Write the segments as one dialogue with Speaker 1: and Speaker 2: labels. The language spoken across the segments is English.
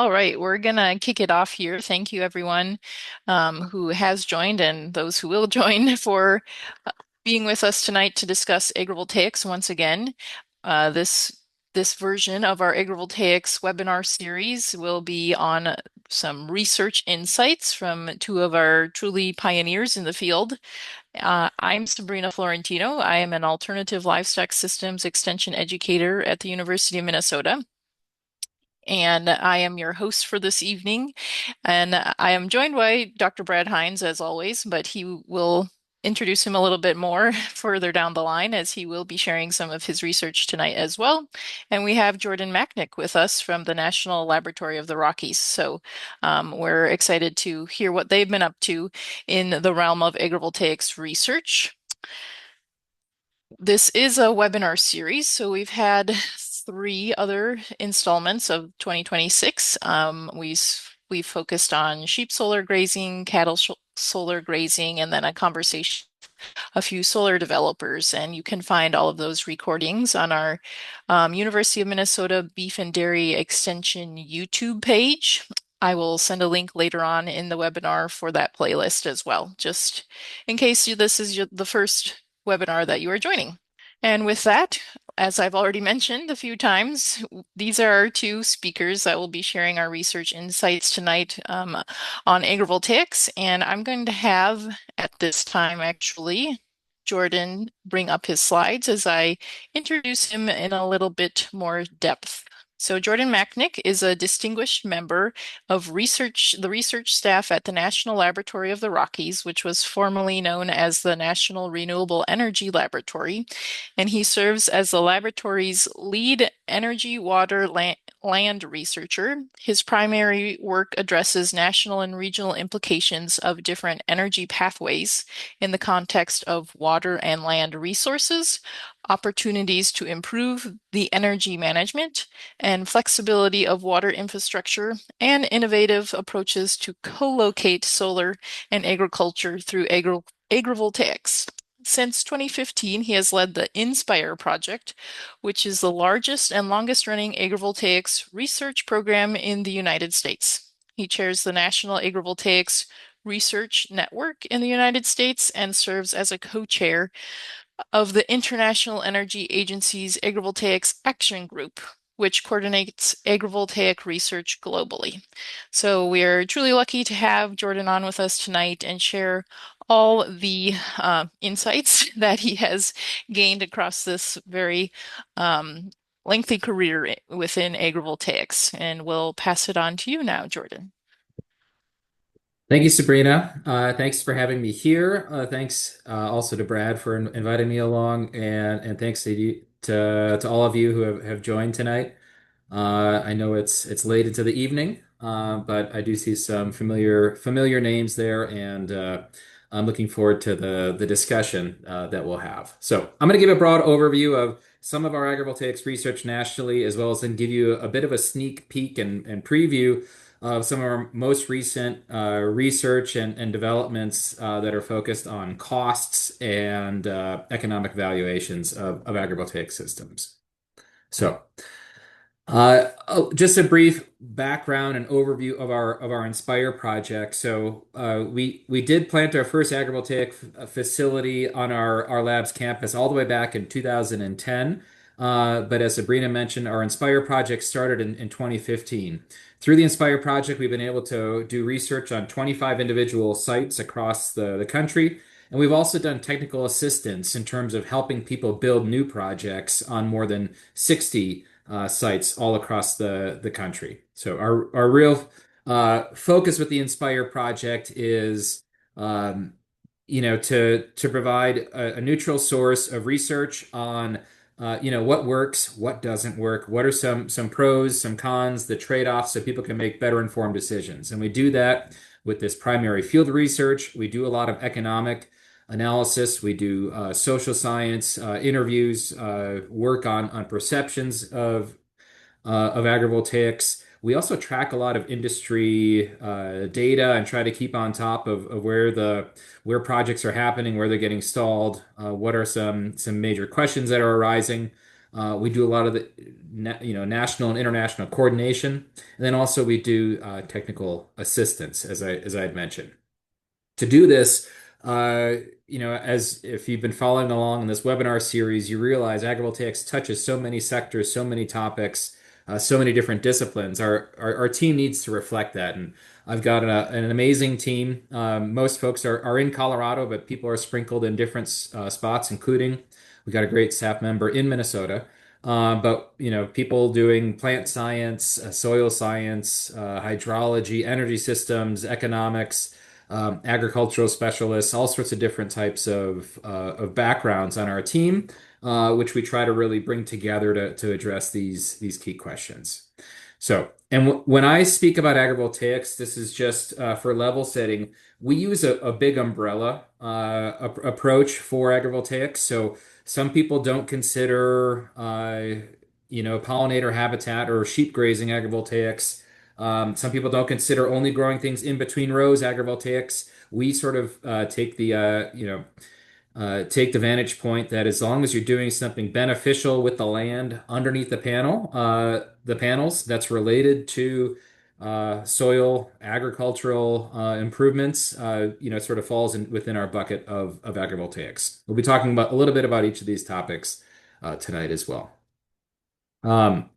Speaker 1: All right, we're gonna kick it off here. Thank you, everyone who has joined and those who will join for being with us tonight to discuss agrivoltaics once again. This version of our agrivoltaics webinar series will be on some research insights from two of our truly pioneers in the field. I'm Sabrina Florentino. I am an alternative livestock systems extension educator at the University of Minnesota. And I am your host for this evening. And I am joined by Dr. Brad Heins, as always, but he will introduce him a little bit more further down the line as he will be sharing some of his research tonight as well. And we have Jordan Macknick with us from the National Laboratory of the Rockies. So we're excited to hear what they've been up to in the realm of agrivoltaics research. This is a webinar series, so we've had three other installments of 2026. We focused on sheep solar grazing, cattle solar grazing, and then a conversation a few solar developers. And you can find all of those recordings on our University of Minnesota Beef and Dairy Extension YouTube page. I will send a link later on in the webinar for that playlist as well, just in case this is the first webinar that you are joining. And with that, as I've already mentioned a few times, these are our two speakers that will be sharing our research insights tonight on agrivoltaics. And I'm going to have, at this time actually, Jordan bring up his slides as I introduce him in a little bit more depth. So Jordan Macknick is a distinguished member of the research staff at the National Laboratory of the Rockies, which was formerly known as the National Renewable Energy Laboratory, and he serves as the laboratory's lead energy, water, land researcher. His primary work addresses national and regional implications of different energy pathways in the context of water and land resources, opportunities to improve the energy management and flexibility of water infrastructure, and innovative approaches to co-locate solar and agriculture through agrivoltaics. Since 2015, he has led the INSPIRE project, which is the largest and longest running agrivoltaics research program in the United States. He chairs the National Agrivoltaics Research Network in the United States and serves as a co-chair of the International Energy Agency's Agrivoltaics Action Group, which coordinates agrivoltaic research globally. So we are truly lucky to have Jordan on with us tonight and share all the insights that he has gained across this very lengthy career within agrivoltaics. And we'll pass it on to you now, Jordan.
Speaker 2: Thank you, Sabrina. Thanks for having me here. Thanks also to Brad for inviting me along, and thanks to to all of you who have joined tonight. I know it's late into the evening, but I do see some familiar names there, and I'm looking forward to the discussion that we'll have. So I'm going to give a broad overview of some of our agrivoltaics research nationally, as well as then give you a bit of a sneak peek and preview of some of our most recent research and developments that are focused on costs and economic valuations of agrivoltaic systems. So. Just a brief background and overview of our Inspire project. So we did plant our first agrivoltaic facility on our lab's campus all the way back in 2010. But as Sabrina mentioned, our Inspire project started in 2015. Through the Inspire project, we've been able to do research on 25 individual sites across the country. And we've also done technical assistance in terms of helping people build new projects on more than 60 sites all across the country. So our real focus with the Inspire project is to provide a neutral source of research on what works, what doesn't work, what are some pros, some cons, the trade-offs, so people can make better informed decisions. And we do that with this primary field research. We do a lot of economic analysis. We do social science interviews, work on perceptions of agrivoltaics. We also track a lot of industry data and try to keep on top of where projects are happening, where they're getting stalled, what are some major questions that are arising. We do a lot of the national and international coordination, and then also we do technical assistance, as I had mentioned. To do this, uh, as if you've been following along in this webinar series, you realize agrivoltaics touches so many sectors, so many topics, so many different disciplines. Our team needs to reflect that. And I've got an amazing team. Most folks are in Colorado, but people are sprinkled in different spots, including we got a great staff member in Minnesota. But people doing plant science, soil science, hydrology, energy systems, economics, agricultural specialists, all sorts of different types of backgrounds on our team, which we try to really bring together to address these key questions. So, and when I speak about agrivoltaics, this is just for level setting. We use a big umbrella approach for agrivoltaics. So, some people don't consider, pollinator habitat or sheep grazing agrivoltaics. Some people don't consider only growing things in between rows agrivoltaics. We sort of take the vantage point that as long as you're doing something beneficial with the land underneath the panels that's related to soil agricultural improvements, it sort of falls within our bucket of agrivoltaics. We'll be talking about a little bit about each of these topics tonight as well. Um,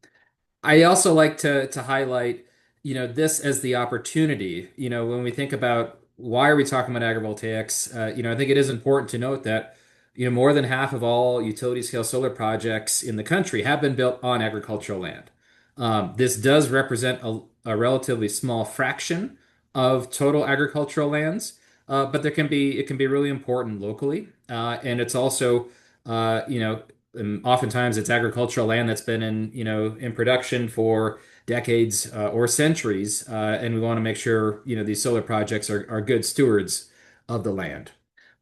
Speaker 2: I also like to highlight, this as the opportunity. When we think about why are we talking about agrivoltaics, I think it is important to note that, more than half of all utility scale solar projects in the country have been built on agricultural land. This does represent a relatively small fraction of total agricultural lands, but it can be really important locally, and it's also, and oftentimes it's agricultural land that's been in production for decades or centuries, and we want to make sure these solar projects are good stewards of the land.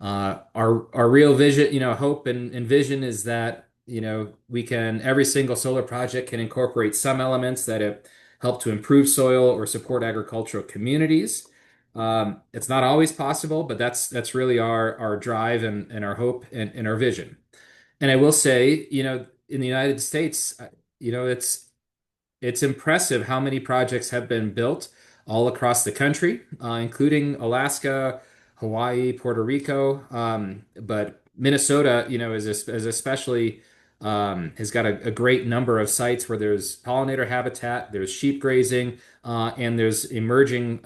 Speaker 2: Our real vision, hope and vision is that we can every single solar project can incorporate some elements that have help to improve soil or support agricultural communities. It's not always possible, but that's really our drive and our hope and our vision. And I will say, in the United States, it's impressive how many projects have been built all across the country, including Alaska, Hawaii, Puerto Rico. But Minnesota, is especially has got a great number of sites where there's pollinator habitat, there's sheep grazing, and there's emerging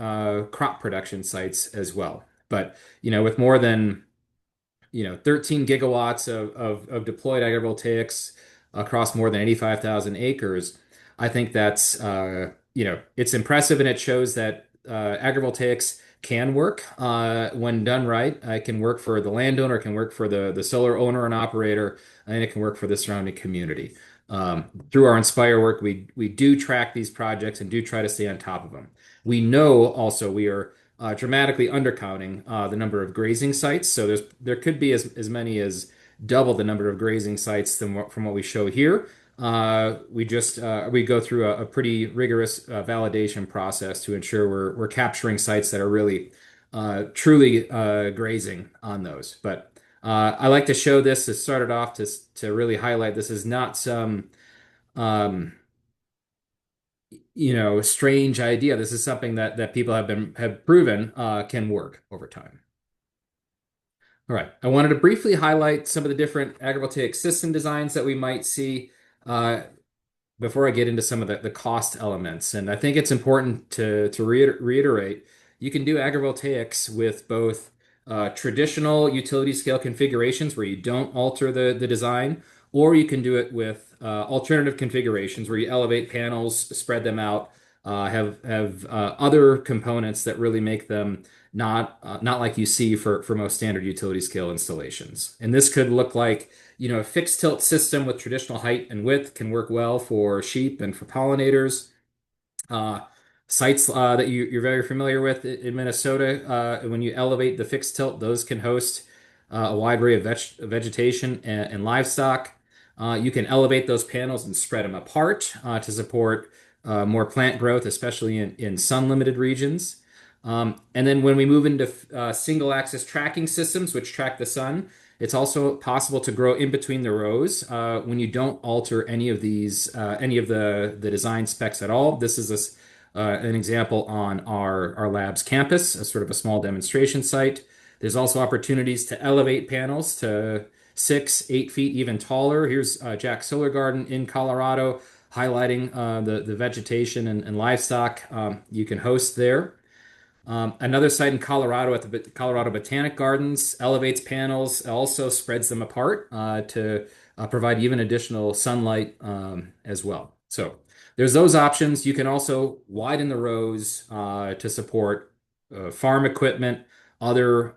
Speaker 2: crop production sites as well. But with more than 13 gigawatts of deployed agrivoltaics across more than 85,000 acres. I think that's, it's impressive and it shows that agrivoltaics can work when done right. It can work for the landowner, it can work for the solar owner and operator, and it can work for the surrounding community. Through our Inspire work, we do track these projects and do try to stay on top of them. We know also we are dramatically undercounting the number of grazing sites. So there could be as many as double the number of grazing sites from what we show here. We go through a pretty rigorous validation process to ensure we're capturing sites that are really truly grazing on those. But I like to show this. It started off to really highlight this is not some um, strange idea. This is something that people have proven can work over time. All right. I wanted to briefly highlight some of the different agrivoltaic system designs that we might see uh, before I get into some of the cost elements. And I think it's important to reiterate, you can do agrivoltaics with both traditional utility scale configurations where you don't alter the design, or you can do it with alternative configurations where you elevate panels, spread them out, have other components that really make them not like you see for most standard utility scale installations. And this could look like a fixed tilt system with traditional height and width can work well for sheep and for pollinators. Uh, Sites that you're very familiar with in Minnesota, when you elevate the fixed tilt, those can host a wide array of vegetation and livestock. You can elevate those panels and spread them apart to support more plant growth, especially in sun-limited regions. And then when we move into single axis tracking systems, which track the sun, It's also possible to grow in between the rows when you don't alter any of the design specs at all. This is an example on our lab's campus, a sort of a small demonstration site. There's also opportunities to elevate panels to 6, 8 feet, even taller. Here's Jack's Solar Garden in Colorado, highlighting the vegetation and livestock you can host there. Another site in Colorado at the Colorado Botanic Gardens elevates panels, also spreads them apart to provide even additional sunlight as well. So there's those options. You can also widen the rows to support farm equipment, other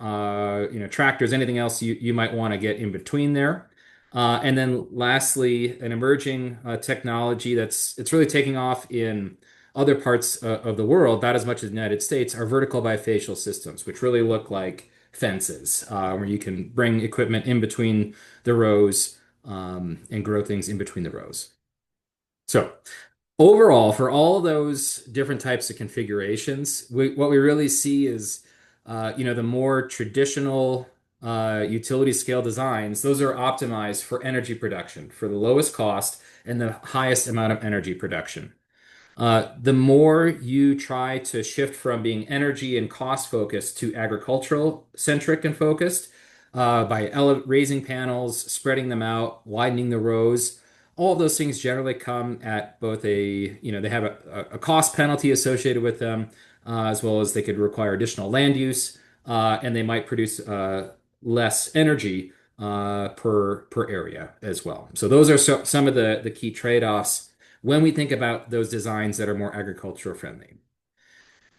Speaker 2: tractors, anything else you might want to get in between there. And then lastly, an emerging technology it's really taking off in other parts of the world, not as much as the United States, are vertical bifacial systems, which really look like fences, where you can bring equipment in between the rows and grow things in between the rows. So overall, for all those different types of configurations, what we really see is, the more traditional utility scale designs, those are optimized for energy production, for the lowest cost and the highest amount of energy production. The more you try to shift from being energy and cost focused to agricultural centric and focused by raising panels, spreading them out, widening the rows, all of those things generally come at both they have a cost penalty associated with them, as well as they could require additional land use, and they might produce less energy per area as well. So those are some of the key trade-offs when we think about those designs that are more agricultural friendly.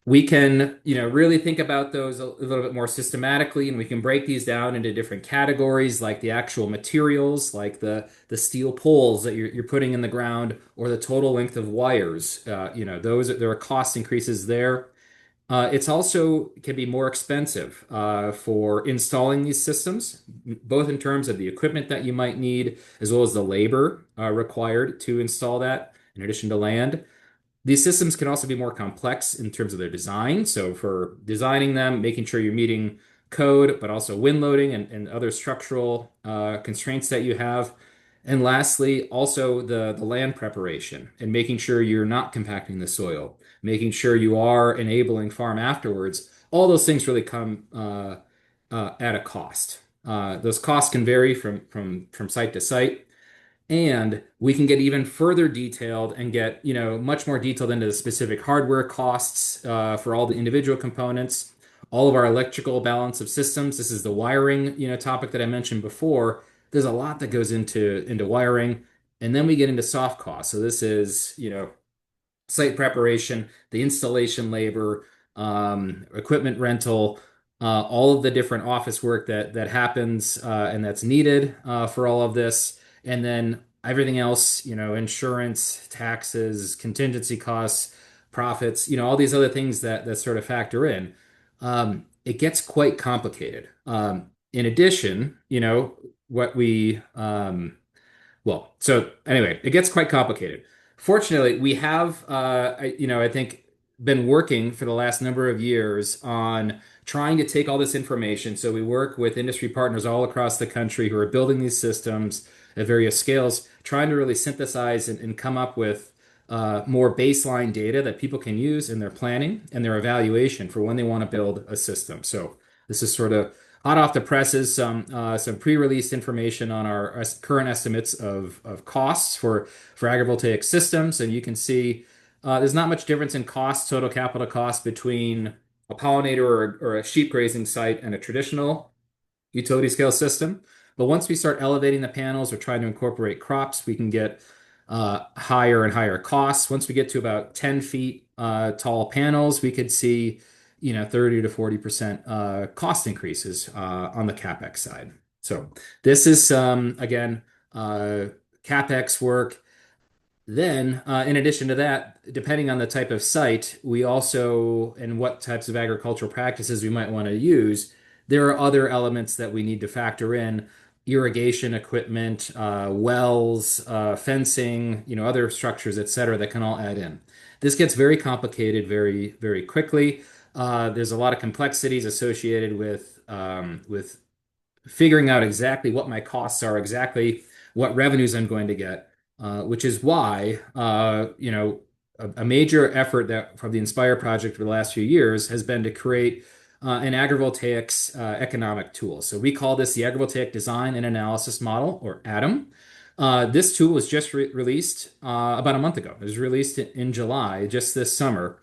Speaker 2: We can, really think about those a little bit more systematically, and we can break these down into different categories, like the actual materials, like the steel poles that you're putting in the ground, or the total length of wires. There are cost increases there. It's also can be more expensive for installing these systems, both in terms of the equipment that you might need, as well as the labor required to install that, in addition to land. These systems can also be more complex in terms of their design. So for designing them, making sure you're meeting code, but also wind loading and other structural constraints that you have. And lastly, also the land preparation and making sure you're not compacting the soil, making sure you are enabling farm afterwards. All those things really come at a cost. Those costs can vary from site to site. And we can get even further detailed and get, much more detailed into the specific hardware costs for all the individual components, all of our electrical balance of systems. This is the wiring, topic that I mentioned before. There's a lot that goes into wiring, and then we get into soft costs. So this is, site preparation, the installation labor, equipment rental, all of the different office work that happens and that's needed for all of this, and then everything else, insurance, taxes, contingency costs, profits, all these other things that sort of factor in. It gets quite complicated. In addition, what we well, so anyway, it gets quite complicated. Fortunately, we have, I think, been working for the last number of years on trying to take all this information. So we work with industry partners all across the country who are building these systems at various scales, trying to really synthesize and come up with more baseline data that people can use in their planning and their evaluation for when they want to build a system. So this is sort of hot off the presses, some pre-released information on our current estimates of costs for agrivoltaic systems, and you can see there's not much difference in cost, total capital cost between a pollinator or a sheep grazing site and a traditional utility scale system. But once we start elevating the panels or trying to incorporate crops, we can get higher and higher costs. Once we get to about 10 feet tall panels, we could see 30 to 40% cost increases on the CapEx side. So this is again CapEx work. Then, in addition to that, depending on the type of site, we also, and what types of agricultural practices we might want to use, there are other elements that we need to factor in: irrigation equipment, wells, fencing, other structures, et cetera, that can all add in. This gets very complicated very, very quickly. There's a lot of complexities associated with figuring out exactly what my costs are, exactly what revenues I'm going to get, which is why, a major effort that from the Inspire project for the last few years has been to create an agrivoltaics economic tool. So we call this the Agrivoltaic Design and Analysis Model, or ADAM. This tool was just released about a month ago. It was released in July, just this summer.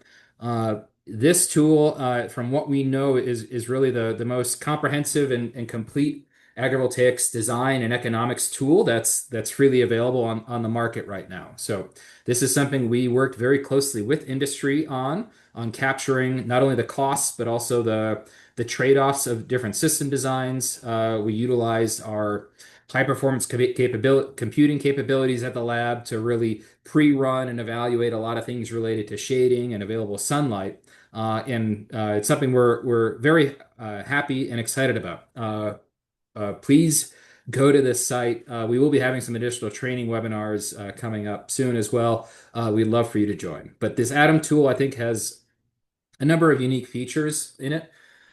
Speaker 2: This tool, from what we know, is really the most comprehensive and complete agrivoltaics design and economics tool that's freely available on the market right now. So this is something we worked very closely with industry on capturing not only the costs but also the trade-offs of different system designs. We utilized our high performance capability computing capabilities at the lab to really pre-run and evaluate a lot of things related to shading and available sunlight. And it's something we're very happy and excited about. Please go to this site. We will be having some additional training webinars coming up soon as well. We'd love for you to join. But this Atom tool, I think, has a number of unique features in it.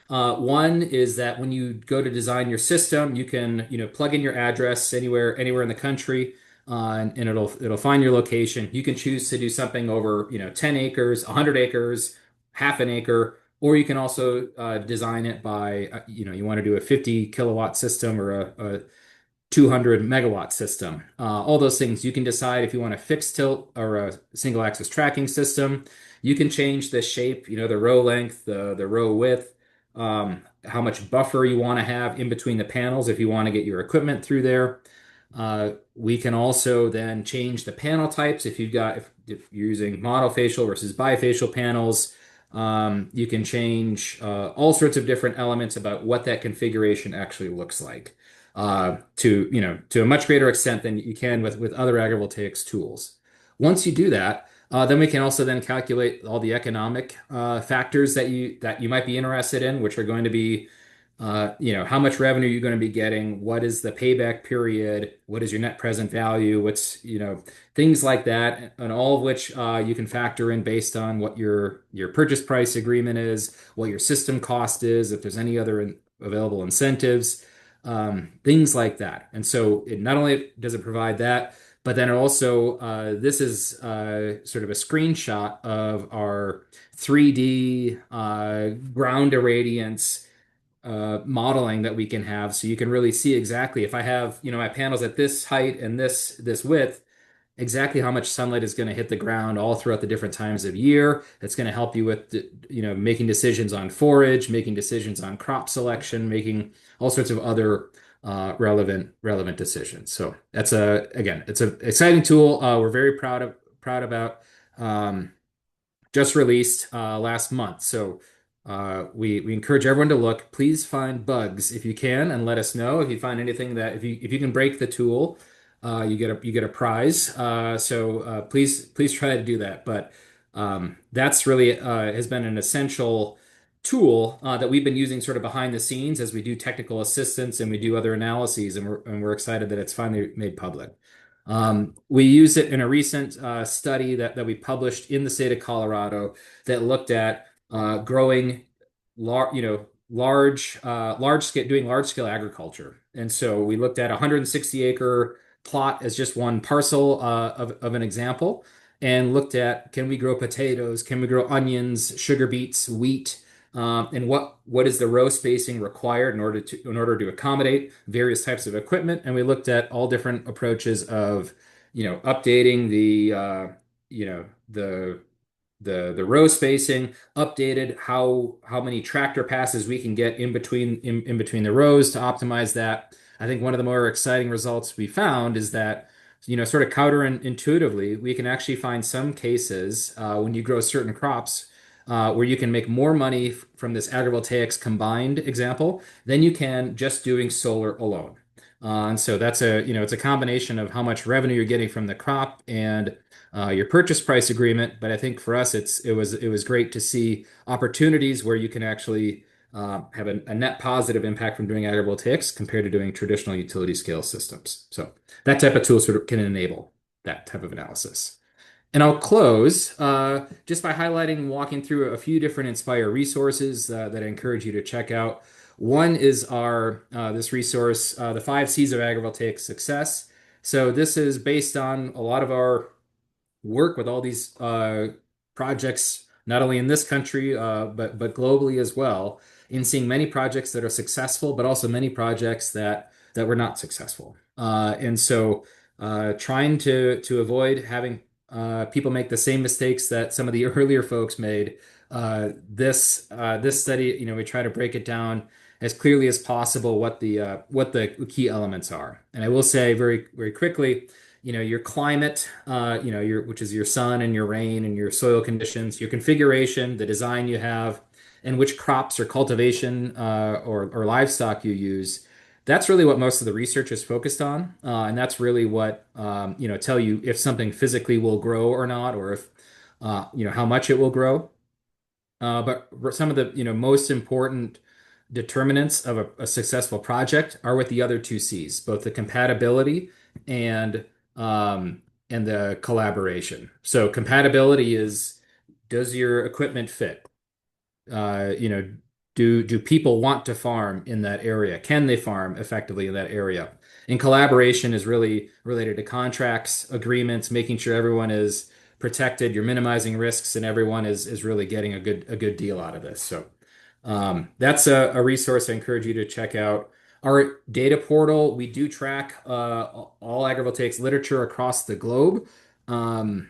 Speaker 2: One is that when you go to design your system, you can, plug in your address anywhere in the country, and it'll find your location. You can choose to do something over, 10 acres, 100 acres, half an acre, or you can also design it by, you want to do a 50 kilowatt system or a 200 megawatt system. All those things you can decide if you want a fixed tilt or a single axis tracking system. You can change the shape, the row length, the row width, how much buffer you want to have in between the panels if you want to get your equipment through there. We can also then change the panel types if you're using monofacial versus bifacial panels. You can change all sorts of different elements about what that configuration actually looks like to a much greater extent than you can with other agrivoltaics tools. Once you do that, then we can also then calculate all the economic factors that you might be interested in, which are going to be how much revenue you're going to be getting, what is the payback period, what is your net present value, what's, things like that, and all of which you can factor in based on what your purchase price agreement is, what your system cost is, if there's any other available incentives, things like that. And so it not only does it provide that, but then it also this is sort of a screenshot of our 3D ground irradiance modeling that we can have, so you can really see exactly if I have my panels at this height and this width, exactly how much sunlight is going to hit the ground all throughout the different times of year. That's going to help you with making decisions on forage, making decisions on crop selection, making all sorts of other relevant decisions. So it's an exciting tool. We're very proud about. Um, just released last month. So we encourage everyone to look. Please find bugs if you can, and let us know if you find anything that if you can break the tool, you get a prize. So please try to do that. But that's really has been an essential tool that we've been using sort of behind the scenes as we do technical assistance and we do other analyses, and we're excited that it's finally made public. We used it in a recent study that we published in the state of Colorado that looked at growing large scale, doing large scale agriculture. And so we looked at a 160 acre plot as just one parcel of an example, and looked at, can we grow potatoes? Can we grow onions, sugar beets, wheat? And what is the row spacing required in order to accommodate various types of equipment? And we looked at all different approaches of, updating you know, the the row spacing, updated how many tractor passes we can get in between the rows to optimize that. I think one of the more exciting results we found is that, sort of counterintuitively, we can actually find some cases when you grow certain crops where you can make more money from this agrivoltaics combined example than you can just doing solar alone. And so it's a combination of how much revenue you're getting from the crop and your purchase price agreement. But I think for us, it was great to see opportunities where you can actually have a net positive impact from doing agrivoltaics compared to doing traditional utility scale systems. So that type of tool sort of can enable that type of analysis. And I'll close just by highlighting and walking through a few different Inspire resources that I encourage you to check out. One is our this resource, the 5 C's of agrivoltaic success. So this is based on a lot of our work with all these projects, not only in this country but globally as well, in seeing many projects that are successful, but also many projects that were not successful. And so, trying to avoid having people make the same mistakes that some of the earlier folks made. This study, we try to break it down as clearly as possible what the key elements are. And I will say very very quickly, your climate, which is your sun and your rain and your soil conditions, your configuration, the design you have, and which crops or cultivation or livestock you use. That's really what most of the research is focused on, and that's really what tell you if something physically will grow or not, or if how much it will grow. But some of the most important determinants of a successful project are with the other 2 C's, both the compatibility and um, and the collaboration. So compatibility is, does your equipment fit? uh, you know, do people want to farm in that area? Can they farm effectively in that area? And collaboration is really related to contracts, agreements, making sure everyone is protected, you're minimizing risks, and everyone is really getting a good deal out of this. So that's a resource I encourage you to check out. Our data portal, we do track all agrivoltaics literature across the globe. Um,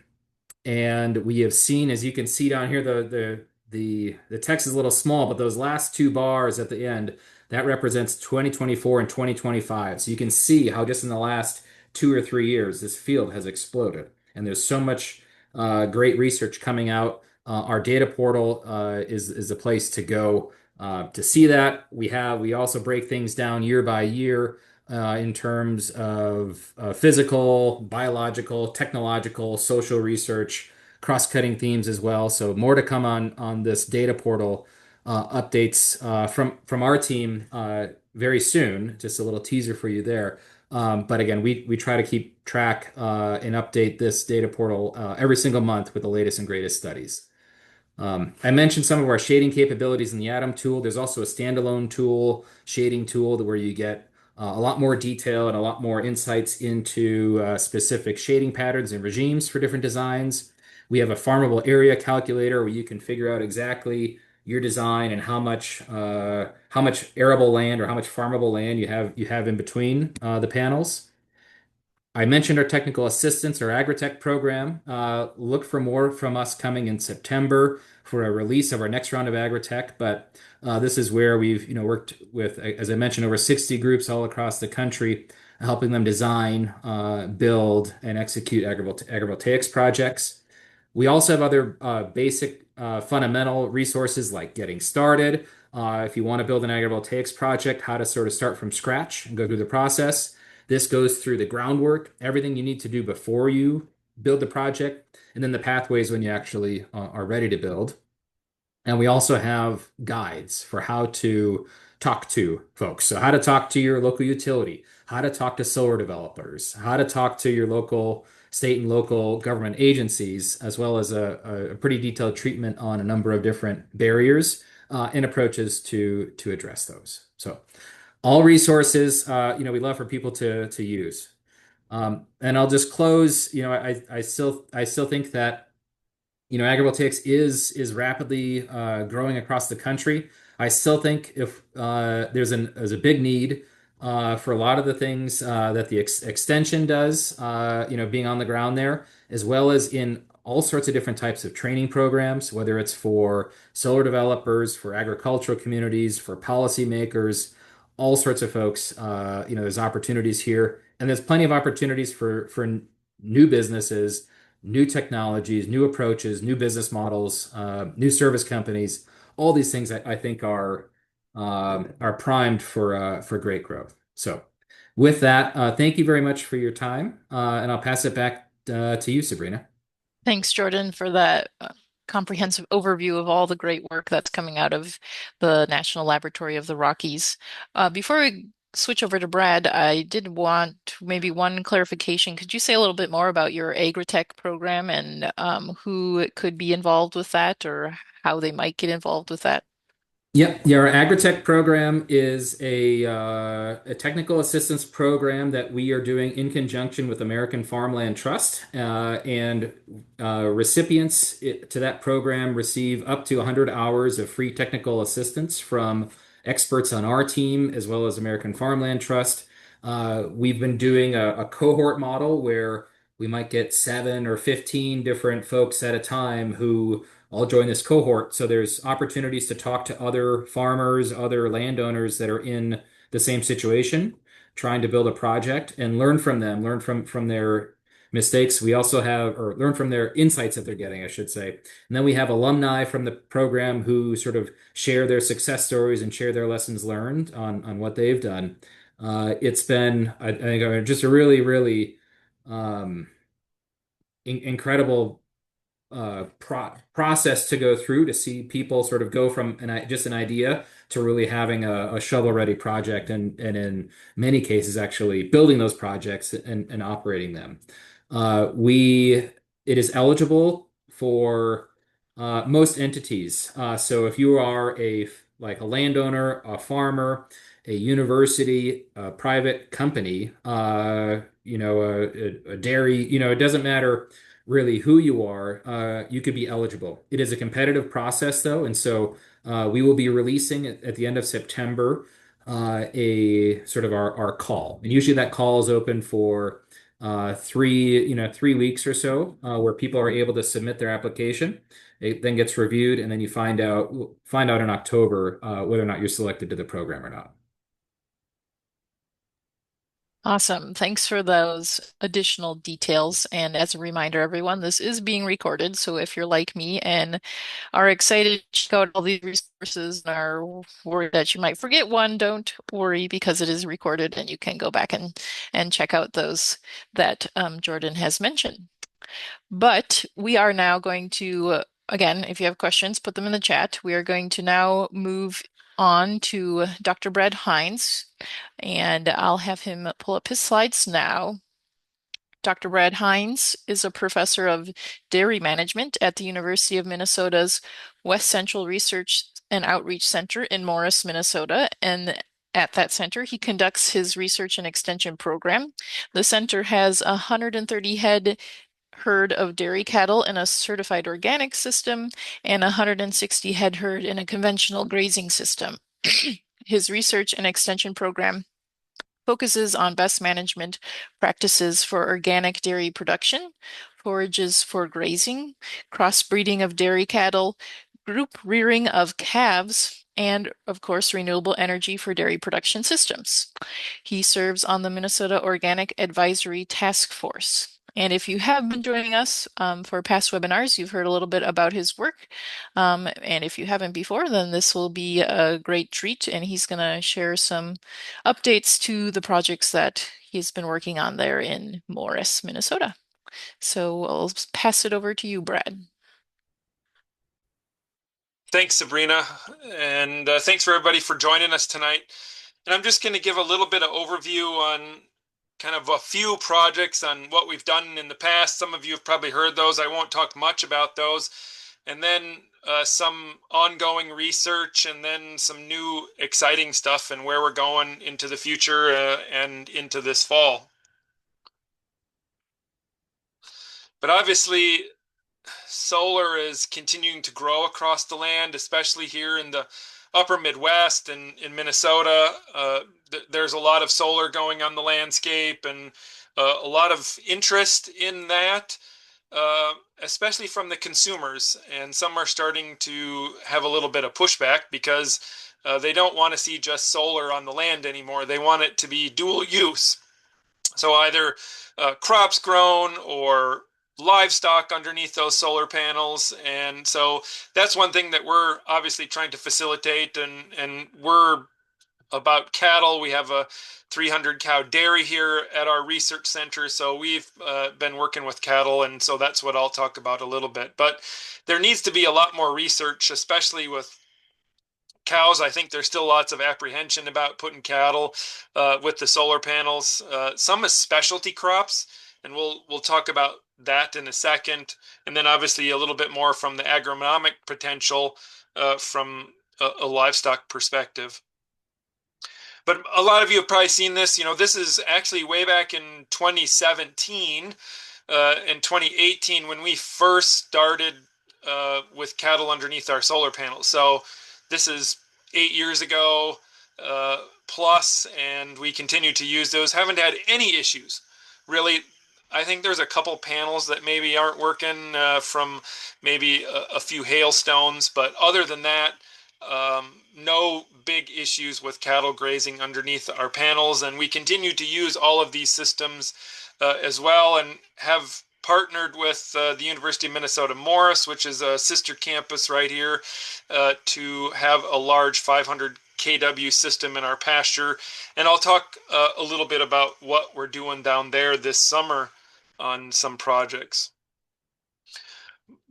Speaker 2: and we have seen, as you can see down here, the text is a little small, but those last 2 bars at the end, that represents 2024 and 2025. So you can see how just in the last 2 or 3 years, this field has exploded. And there's so much great research coming out. Our data portal is a place to go to see that. We also break things down year by year in terms of physical, biological, technological, social research, cross-cutting themes as well. So more to come on this data portal updates from our team very soon. Just a little teaser for you there. But again, we try to keep track and update this data portal every single month with the latest and greatest studies. I mentioned some of our shading capabilities in the Atom tool. There's also a standalone tool, shading tool, where you get a lot more detail and a lot more insights into specific shading patterns and regimes for different designs. We have a farmable area calculator where you can figure out exactly your design and how much arable land or how much farmable land you have in between the panels. I mentioned our technical assistance, our agritech program. Look for more from us coming in September for a release of our next round of agritech. But this is where we've worked with, as I mentioned, over 60 groups all across the country, helping them design, build, and execute agrivoltaics projects. We also have other basic fundamental resources like getting started. If you want to build an agrivoltaics project, how to sort of start from scratch and go through the process. This goes through the groundwork, everything you need to do before you build the project, and then the pathways when you actually are ready to build. And we also have guides for how to talk to folks. So, how to talk to your local utility, how to talk to solar developers, how to talk to your local state and local government agencies, as well as a pretty detailed treatment on a number of different barriers and approaches to address those. So, all resources, we love for people to use. And I'll just close. I still think that agrivoltaics is rapidly growing across the country. I still think if there's a big need for a lot of the things that the extension does, being on the ground there, as well as in all sorts of different types of training programs, whether it's for solar developers, for agricultural communities, for policymakers, all sorts of folks. There's opportunities here, and there's plenty of opportunities for new businesses, new technologies, new approaches, new business models, new service companies. All these things I think are primed for great growth. So, with that, thank you very much for your time, and I'll pass it back to you, Sabrina.
Speaker 1: Thanks, Jordan, for that comprehensive overview of all the great work that's coming out of the National Laboratory of the Rockies. Before we switch over to Brad, I did want maybe one clarification. Could you say a little bit more about your Agritech program and who could be involved with that or how they might get involved with that?
Speaker 2: Yeah, our agritech program is a technical assistance program that we are doing in conjunction with American Farmland Trust, and recipients to that program receive up to 100 hours of free technical assistance from experts on our team as well as American Farmland Trust. We've been doing a cohort model where we might get 7 or 15 different folks at a time who all join this cohort. So there's opportunities to talk to other farmers, other landowners that are in the same situation, trying to build a project and learn from them, learn from their mistakes. We also have, or learn from their insights that they're getting, I should say. And then we have alumni from the program who sort of share their success stories and share their lessons learned on what they've done. It's been, I think, just a really, really um, incredible process to go through to see people sort of go from just an idea to really having a shovel-ready project and in many cases actually building those projects and operating them. We It is eligible for most entities. So if you are a landowner, a farmer, a university, a private company, a dairy, it doesn't matter really who you are, you could be eligible. It is a competitive process, though, and so we will be releasing at the end of September a sort of our call, and usually that call is open for 3 weeks or so, where people are able to submit their application. It then gets reviewed, and then you find out in October whether or not you're selected to the program or not.
Speaker 1: Awesome. Thanks for those additional details. And as a reminder, everyone, this is being recorded. So if you're like me and are excited to check out all these resources and are worried that you might forget one, don't worry because it is recorded and you can go back and check out those that Jordan has mentioned. But we are now going to, again, if you have questions, put them in the chat. We are going to now move on to Dr. Brad Heins, and I'll have him pull up his slides now. Dr. Brad Heins is a professor of dairy management at the University of Minnesota's West Central Research and Outreach Center in Morris, Minnesota. And at that center, he conducts his research and extension program. The center has 130 head herd of dairy cattle in a certified organic system and 160 head herd in a conventional grazing system. His research and extension program focuses on best management practices for organic dairy production, forages for grazing, crossbreeding of dairy cattle, group rearing of calves, and of course, renewable energy for dairy production systems. He serves on the Minnesota Organic Advisory Task Force. And if you have been joining us for past webinars, you've heard a little bit about his work. And if you haven't before, then this will be a great treat. And he's going to share some updates to the projects that he's been working on there in Morris, Minnesota. So I'll pass it over to you, Brad.
Speaker 3: Thanks, Sabrina, and thanks for everybody for joining us tonight. And I'm just going to give a little bit of overview on kind of a few projects on what we've done in the past. Some of you have probably heard those. I won't talk much about those. And then some ongoing research, and then some new exciting stuff and where we're going into the future and into this fall. But obviously, solar is continuing to grow across the land, especially here in the upper Midwest and in Minnesota. There's a lot of solar going on the landscape, and a lot of interest in that, especially from the consumers. And some are starting to have a little bit of pushback because they don't want to see just solar on the land anymore. They want it to be dual use. So either crops grown or livestock underneath those solar panels. And so that's one thing that we're obviously trying to facilitate. And we're about cattle. We have a 300 cow dairy here at our research center. So we've been working with cattle. And so that's what I'll talk about a little bit. But there needs to be a lot more research, especially with cows. I think there's still lots of apprehension about putting cattle with the solar panels. Some is specialty crops, and we'll talk about that in a second. And then obviously a little bit more from the agronomic potential from a livestock perspective. But a lot of you have probably seen this. This is actually way back in 2017 in 2018 when we first started with cattle underneath our solar panels. So this is 8 years ago plus, and we continue to use those. Haven't had any issues, really. I think there's a couple panels that maybe aren't working from maybe a few hailstones, but other than that, no big issues with cattle grazing underneath our panels. And we continue to use all of these systems as well, and have partnered with the University of Minnesota Morris, which is a sister campus right here, to have a large 500 kW system in our pasture. And I'll talk a little bit about what we're doing down there this summer on some projects.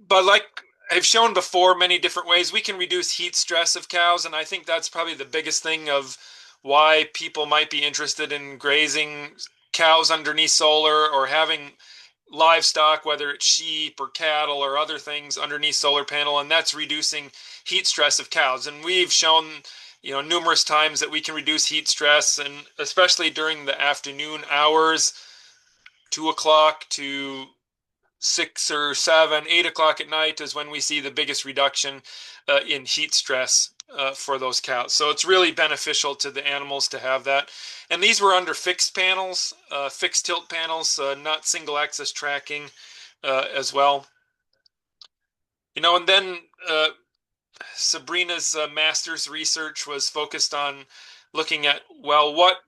Speaker 3: But like I've shown before, many different ways we can reduce heat stress of cows, and I think that's probably the biggest thing of why people might be interested in grazing cows underneath solar, or having livestock, whether it's sheep or cattle or other things underneath solar panel, and that's reducing heat stress of cows. And we've shown, numerous times that we can reduce heat stress, and especially during the afternoon hours, 2 o'clock to 6 or 7, 8 o'clock at night is when we see the biggest reduction in heat stress for those cows. So it's really beneficial to the animals to have that. And these were under fixed panels, fixed tilt panels, not single axis tracking as well. And then Sabrina's master's research was focused on looking at, well, what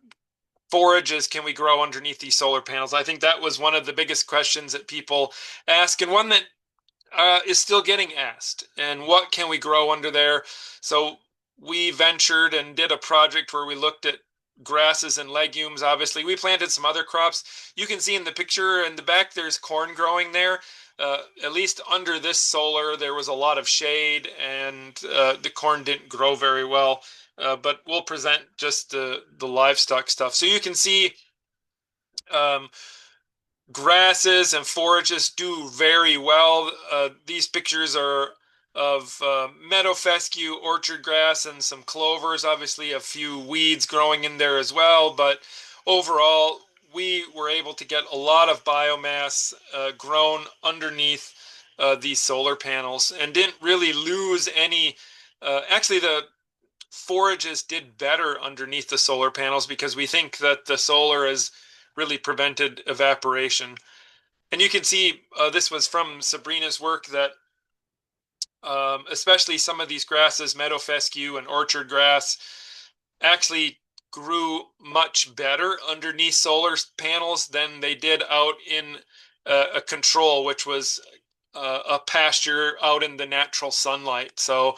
Speaker 3: forages can we grow underneath these solar panels? I think that was one of the biggest questions that people ask, and one that is still getting asked. And what can we grow under there? So we ventured and did a project where we looked at grasses and legumes. Obviously, we planted some other crops. You can see in the picture in the back, there's corn growing there. At least under this solar, there was a lot of shade, and the corn didn't grow very well. But we'll present just the livestock stuff. So you can see grasses and forages do very well. These pictures are of meadow fescue, orchard grass, and some clovers. Obviously, a few weeds growing in there as well. But overall, we were able to get a lot of biomass grown underneath these solar panels, and didn't really lose any. Actually, the forages did better underneath the solar panels, because we think that the solar has really prevented evaporation. And you can see this was from Sabrina's work, that especially some of these grasses, meadow fescue and orchard grass, actually grew much better underneath solar panels than they did out in a control, which was a pasture out in the natural sunlight. So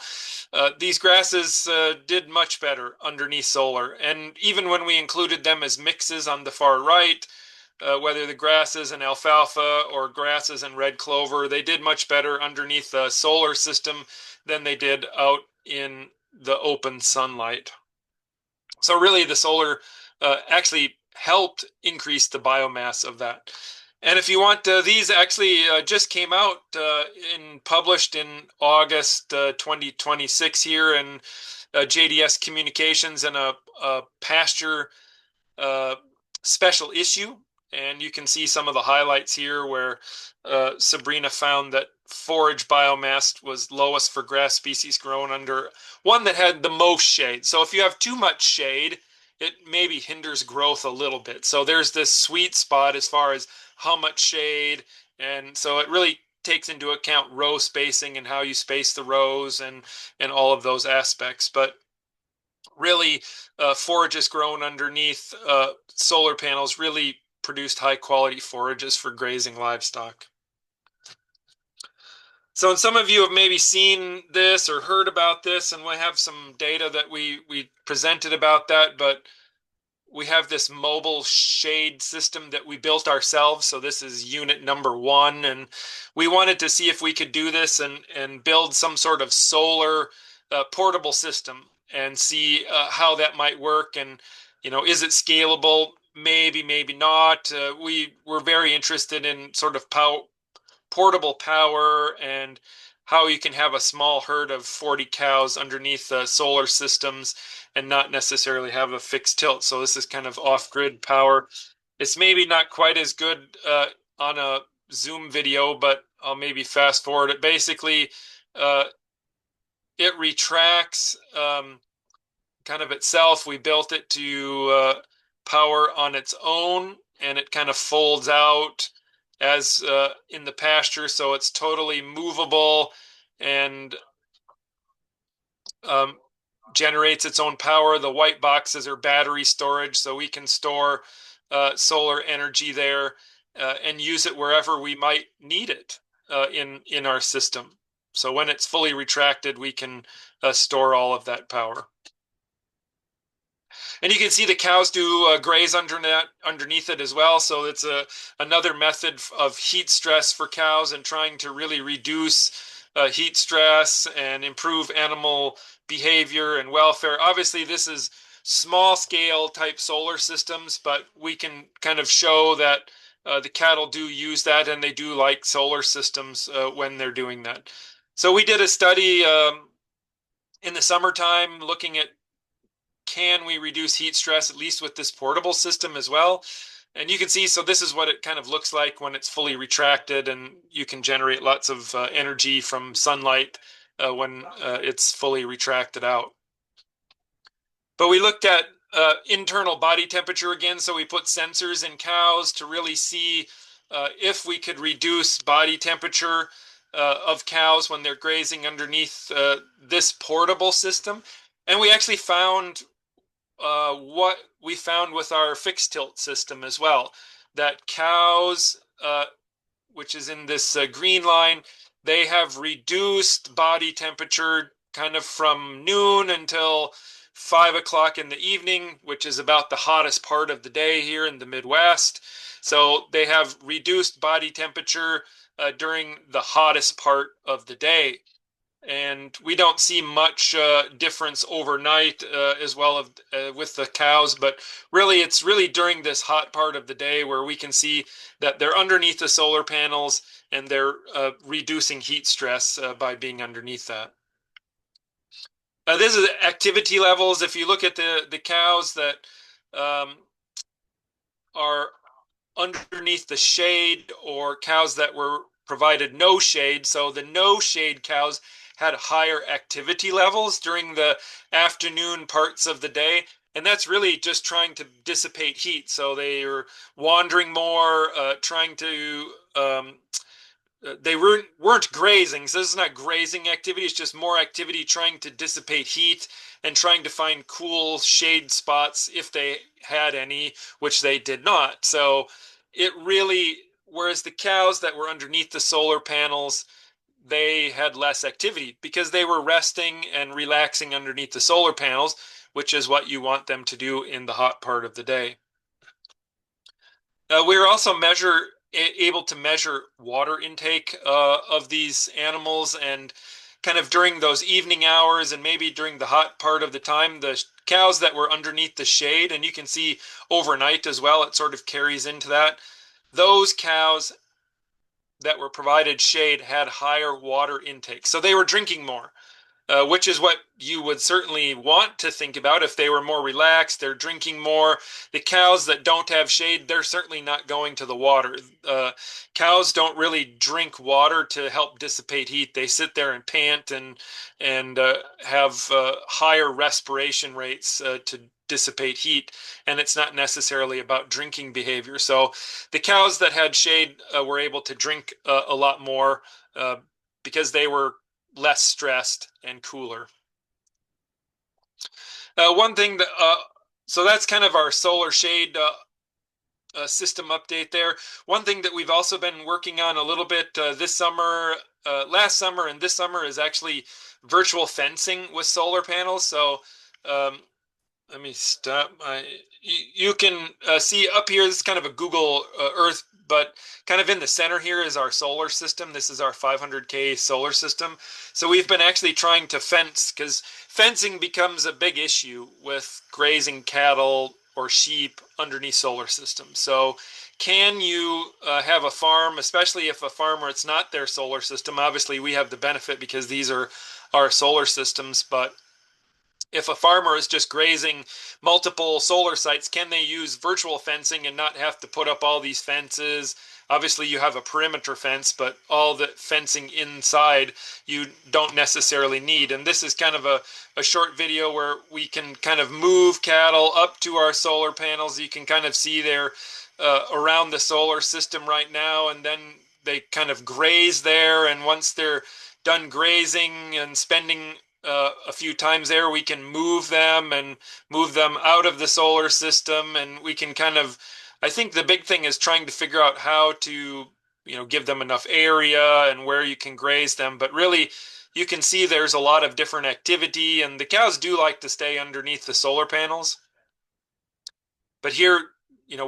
Speaker 3: these grasses did much better underneath solar. And even when we included them as mixes on the far right, whether the grasses and alfalfa or grasses and red clover, they did much better underneath the solar system than they did out in the open sunlight. So really the solar actually helped increase the biomass of that. And if you want, these actually just came out published in August 2026 here in JDS Communications, and a pasture special issue. And you can see some of the highlights here where Sabrina found that forage biomass was lowest for grass species grown under one that had the most shade. So if you have too much shade, it maybe hinders growth a little bit. So there's this sweet spot as far as how much shade. And so it really takes into account row spacing and how you space the rows, and all of those aspects. But really, forages grown underneath solar panels really produced high quality forages for grazing livestock. So some of you have maybe seen this or heard about this, and we have some data that we presented about that, but we have this mobile shade system that we built ourselves. So this is unit number 1, and we wanted to see if we could do this and build some sort of solar portable system, and see how that might work. And is it scalable? Maybe, maybe not. We were very interested in sort of portable power, and how you can have a small herd of 40 cows underneath solar systems and not necessarily have a fixed tilt. So this is kind of off-grid power. It's maybe not quite as good on a Zoom video, but I'll maybe fast forward it. Basically, it retracts kind of itself. We built it to power on its own, and it kind of folds out as in the pasture, so it's totally movable and um, generates its own power. The white boxes are battery storage, so we can store solar energy there and use it wherever we might need it in our system. So when it's fully retracted, we can store all of that power. And you can see the cows do graze underneath it as well. So it's another method of heat stress for cows and trying to really reduce heat stress and improve animal behavior and welfare. Obviously, this is small scale type solar systems, but we can kind of show that the cattle do use that, and they do like solar systems when they're doing that. So we did a study in the summertime looking at, can we reduce heat stress, at least with this portable system as well? And you can see, so this is what it kind of looks like when it's fully retracted, and you can generate lots of energy from sunlight when it's fully retracted out. But we looked at internal body temperature again, so we put sensors in cows to really see if we could reduce body temperature of cows when they're grazing underneath this portable system. And we actually found what we found with our fixed tilt system as well, that cows, which is in this green line, they have reduced body temperature kind of from noon until 5 o'clock in the evening, which is about the hottest part of the day here in the Midwest. So they have reduced body temperature during the hottest part of the day. And we don't see much difference overnight as well with the cows, but really it's really during this hot part of the day where we can see that they're underneath the solar panels and they're reducing heat stress by being underneath that. This is activity levels. If you look at the cows that are underneath the shade, or cows that were provided no shade, so the no shade cows had higher activity levels during the afternoon parts of the day, and that's really just trying to dissipate heat. So they are wandering more, trying to they weren't grazing, so this is not grazing activity, it's just more activity trying to dissipate heat and trying to find cool shade spots if they had any, which they did not. So it really, whereas the cows that were underneath the solar panels, they had less activity because they were resting and relaxing underneath the solar panels, which is what you want them to do in the hot part of the day. We were also able to measure water intake of these animals, and kind of during those evening hours and maybe during the hot part of the time, the cows that were underneath the shade, and you can see overnight as well, it sort of carries into that. Those cows that were provided shade had higher water intake, so they were drinking more. Which is what you would certainly want to think about. If they were more relaxed, they're drinking more. The cows that don't have shade, they're certainly not going to the water. Cows don't really drink water to help dissipate heat. They sit there and pant and have higher respiration rates to dissipate heat, and it's not necessarily about drinking behavior. So the cows that had shade were able to drink a lot more because they were less stressed and cooler. One thing that, so that's kind of our solar shade system update there. One thing that we've also been working on a little bit this summer, last summer and this summer, is actually virtual fencing with solar panels. So let me stop. You can see up here, this is kind of a Google Earth, but kind of in the center here is our solar system. This is our 500K solar system. So we've been actually trying to fence, because fencing becomes a big issue with grazing cattle or sheep underneath solar systems. So can you have a farm, especially if a farmer, it's not their solar system? Obviously, we have the benefit because these are our solar systems, but if a farmer is just grazing multiple solar sites, can they use virtual fencing and not have to put up all these fences? Obviously, you have a perimeter fence, but all the fencing inside you don't necessarily need. And this is kind of a short video where we can kind of move cattle up to our solar panels. You can kind of see they're around the solar system right now, and then they kind of graze there. And once they're done grazing and spending a few times there, we can move them and move them out of the solar system, and we can kind of, I think the big thing is trying to figure out how to, give them enough area and where you can graze them. But really, you can see there's a lot of different activity, and the cows do like to stay underneath the solar panels. But here,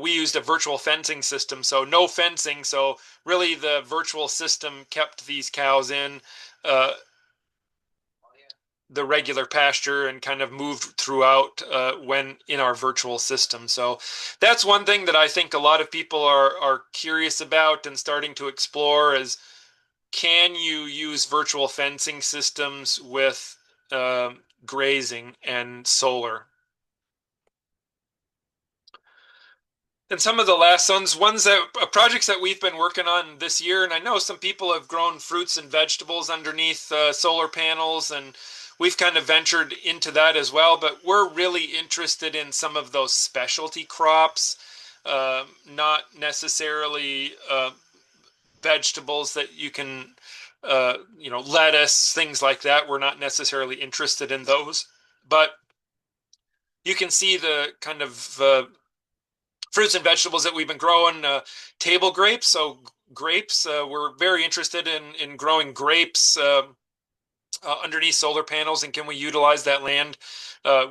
Speaker 3: we used a virtual fencing system, so no fencing. So really, the virtual system kept these cows in the regular pasture and kind of moved throughout when in our virtual system. So that's one thing that I think a lot of people are curious about and starting to explore is, can you use virtual fencing systems with grazing and solar? And some of the last ones that projects that we've been working on this year, and I know some people have grown fruits and vegetables underneath solar panels, and we've kind of ventured into that as well. But we're really interested in some of those specialty crops, not necessarily vegetables that you can, lettuce, things like that. We're not necessarily interested in those, but you can see the kind of fruits and vegetables that we've been growing, table grapes. So grapes, we're very interested in growing grapes underneath solar panels, and can we utilize that land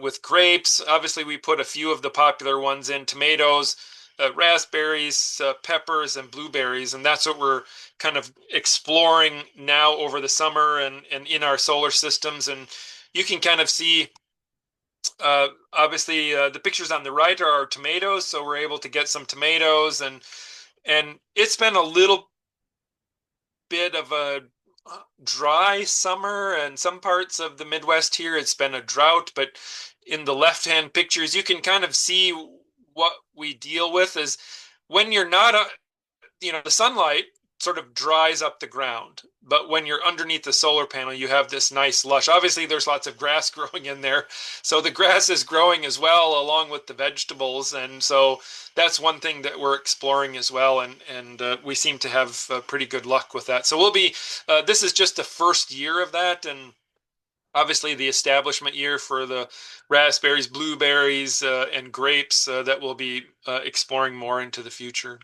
Speaker 3: with grapes? Obviously, we put a few of the popular ones in: tomatoes, raspberries, peppers, and blueberries, and that's what we're kind of exploring now over the summer and in our solar systems. And you can kind of see obviously, the pictures on the right are our tomatoes, so we're able to get some tomatoes, and it's been a little bit of a dry summer, and some parts of the Midwest here it's been a drought. But in the left-hand pictures, you can kind of see what we deal with is when you're not the sunlight sort of dries up the ground. But when you're underneath the solar panel, you have this nice lush. Obviously, there's lots of grass growing in there. So the grass is growing as well, along with the vegetables. And so that's one thing that we're exploring as well. And we seem to have pretty good luck with that. So this is just the first year of that. And obviously the establishment year for the raspberries, blueberries, and grapes that we'll be exploring more into the future.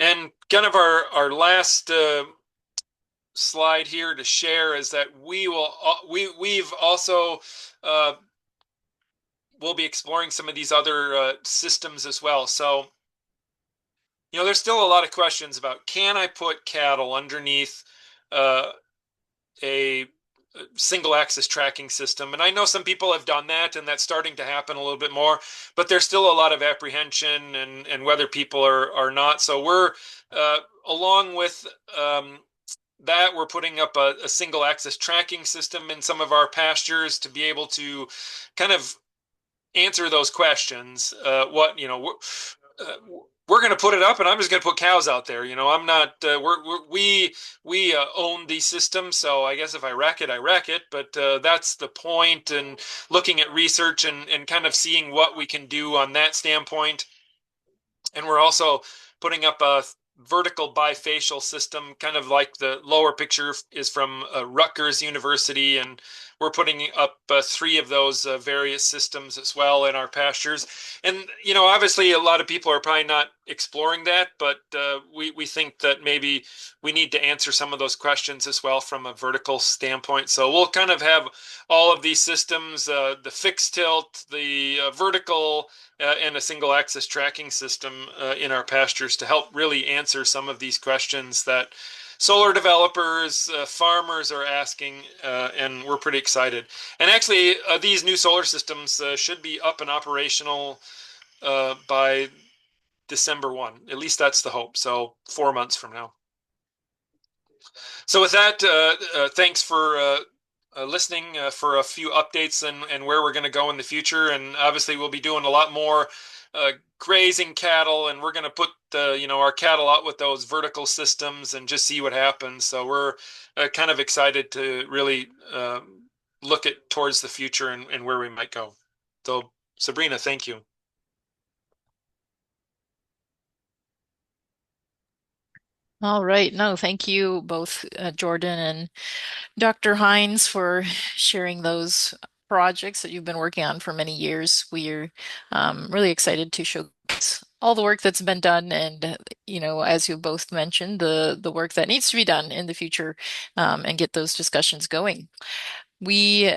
Speaker 3: And kind of our last slide here to share is that we've also will be exploring some of these other systems as well. So there's still a lot of questions about, can I put cattle underneath a single axis tracking system? And I know some people have done that, and that's starting to happen a little bit more, but there's still a lot of apprehension and whether people are not. So we're along with that, we're putting up a single axis tracking system in some of our pastures to be able to kind of answer those questions. We're going to put it up, and I'm just going to put cows out there. I'm not. We own these systems, so I guess if I wreck it, I wreck it. But that's the point. And looking at research and kind of seeing what we can do on that standpoint. And we're also putting up a vertical bifacial system, kind of like the lower picture is from Rutgers University, and we're putting up 3 of those various systems as well in our pastures. And obviously a lot of people are probably not exploring that, but we think that maybe we need to answer some of those questions as well from a vertical standpoint. So we'll kind of have all of these systems, the fixed tilt, the vertical, and a single axis tracking system in our pastures to help really answer some of these questions that solar developers, farmers are asking, and we're pretty excited. And actually, these new solar systems should be up and operational by December 1. At least that's the hope. So 4 months from now. So with that, thanks for listening for a few updates and where we're going to go in the future. And obviously, we'll be doing a lot more grazing cattle, and we're going to put our cattle out with those vertical systems and just see what happens. So we're kind of excited to really look at towards the future and where we might go. So Sabrina, thank you.
Speaker 1: All right. No, thank you both, Jordan and Dr. Heins, for sharing those projects that you've been working on for many years. We're really excited to showcase all the work that's been done, and as you both mentioned, the work that needs to be done in the future, and get those discussions going. We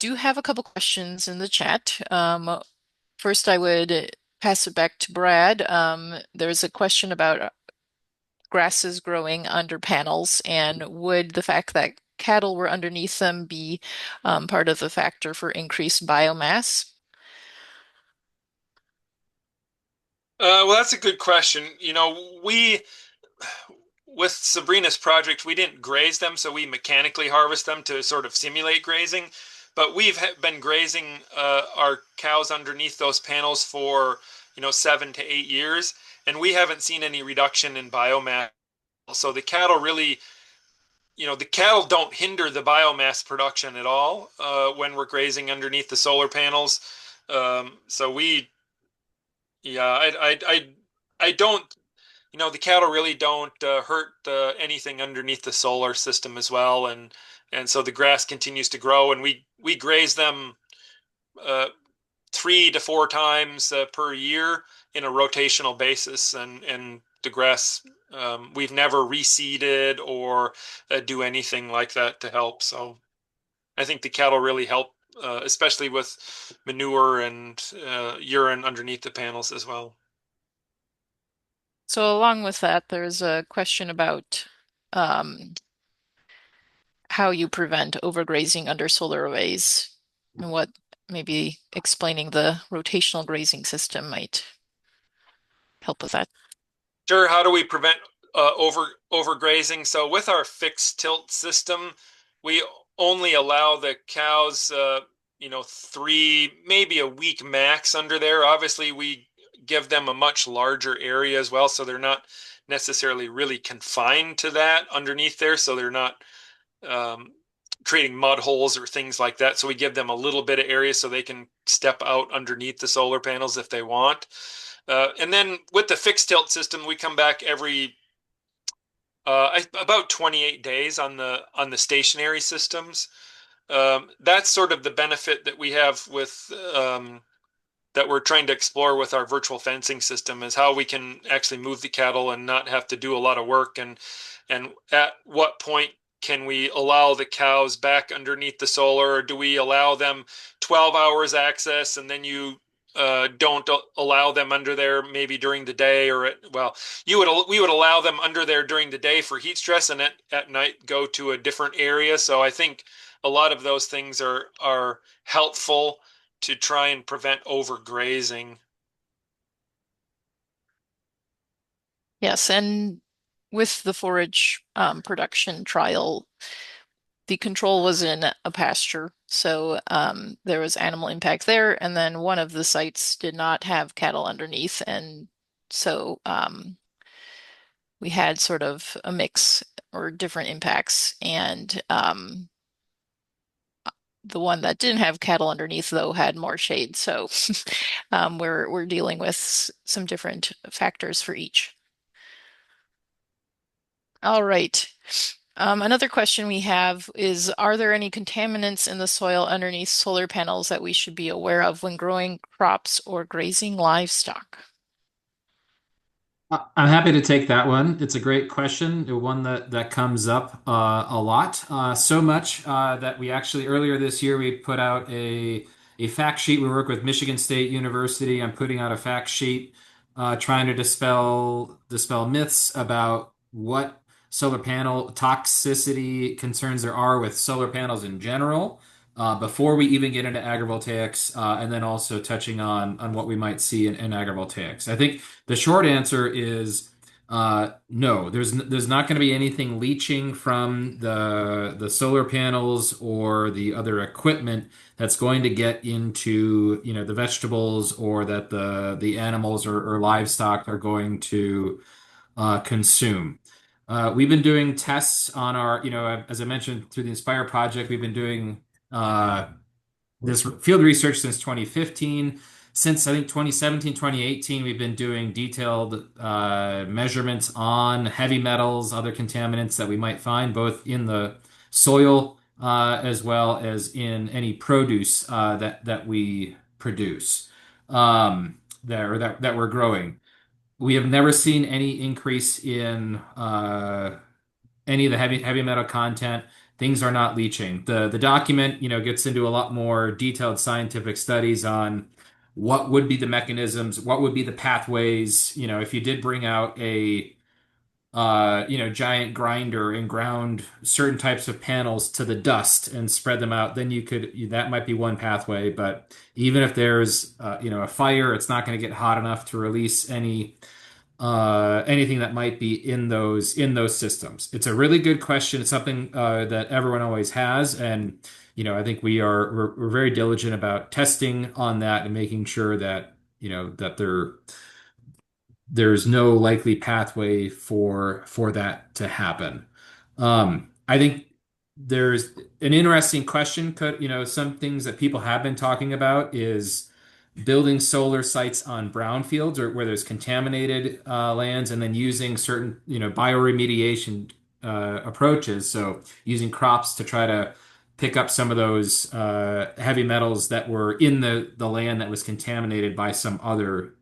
Speaker 1: do have a couple questions in the chat. First, I would pass it back to Brad. There's a question about grasses growing under panels, and would the fact that cattle were underneath them be part of the factor for increased biomass?
Speaker 3: Well, that's a good question. We with Sabrina's project, we didn't graze them, so we mechanically harvest them to sort of simulate grazing. But we've been grazing our cows underneath those panels for 7 to 8 years, and we haven't seen any reduction in biomass. So the cattle don't hinder the biomass production at all when we're grazing underneath the solar panels. So yeah, I don't the cattle really don't hurt anything underneath the solar system as well, and so the grass continues to grow, and we graze them uh, 3 to 4 times per year in a rotational basis, and the grass we've never reseeded or do anything like that to help. So I think the cattle really help, especially with manure and urine underneath the panels as well.
Speaker 1: So along with that, there's a question about um, how you prevent overgrazing under solar arrays, and what maybe explaining the rotational grazing system might help with that.
Speaker 3: Sure. How do we prevent overgrazing? So with our fixed tilt system, we only allow the cows, 3, maybe a week max under there. Obviously, we give them a much larger area as well, so they're not necessarily really confined to that underneath there. So they're not um, creating mud holes or things like that. So we give them a little bit of area so they can step out underneath the solar panels if they want. And then with the fixed tilt system, we come back every about 28 days on the stationary systems. That's sort of the benefit that we have with that we're trying to explore with our virtual fencing system, is how we can actually move the cattle and not have to do a lot of work, and at what point can we allow the cows back underneath the solar, or do we allow them 12 hours access and then you don't allow them under there maybe during the day, or we would allow them under there during the day for heat stress, and at night go to a different area. So I think a lot of those things are helpful to try and prevent overgrazing.
Speaker 1: Yes, and with the forage production trial, the control was in a pasture, so there was animal impact there, and then one of the sites did not have cattle underneath, and so we had sort of a mix or different impacts, and the one that didn't have cattle underneath, though, had more shade, so we're dealing with some different factors for each. All right. Another question we have is, are there any contaminants in the soil underneath solar panels that we should be aware of when growing crops or grazing livestock?
Speaker 2: I'm happy to take that one. It's a great question, one that comes up a lot, so much that we actually earlier this year we put out a fact sheet. We work with Michigan State University on putting out a fact sheet, trying to dispel myths about what solar panel toxicity concerns there are with solar panels in general, before we even get into agrivoltaics, and then also touching on what we might see in agrivoltaics. I think the short answer is no. There's not going to be anything leaching from the solar panels or the other equipment that's going to get into the vegetables or that the animals or livestock are going to consume. We've been doing tests on our, as I mentioned through the Inspire project, we've been doing uh, this field research since 2015. Since I think 2017, 2018, we've been doing detailed measurements on heavy metals, other contaminants that we might find both in the soil as well as in any produce that we produce that we're growing. We have never seen any increase in any of the heavy metal content. Things are not leaching. The document, gets into a lot more detailed scientific studies on what would be the mechanisms, what would be the pathways. If you did bring out a giant grinder and ground certain types of panels to the dust and spread them out, then that might be one pathway. But even if there's a fire, it's not going to get hot enough to release anything that might be in those systems. It's a really good question. It's something that everyone always has, and I think we're very diligent about testing on that and making sure that that there's no likely pathway for that to happen. I think there's an interesting question. Some things that people have been talking about is building solar sites on brownfields or where there's contaminated lands, and then using certain bioremediation approaches. So using crops to try to pick up some of those heavy metals that were in the land that was contaminated by some other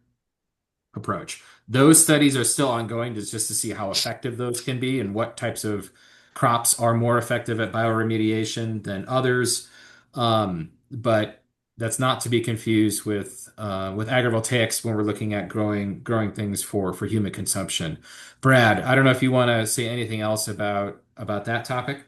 Speaker 2: approach. Those studies are still ongoing just to see how effective those can be and what types of crops are more effective at bioremediation than others. But that's not to be confused with agrivoltaics when we're looking at growing things for human consumption. Brad, I don't know if you want to say anything else about that topic.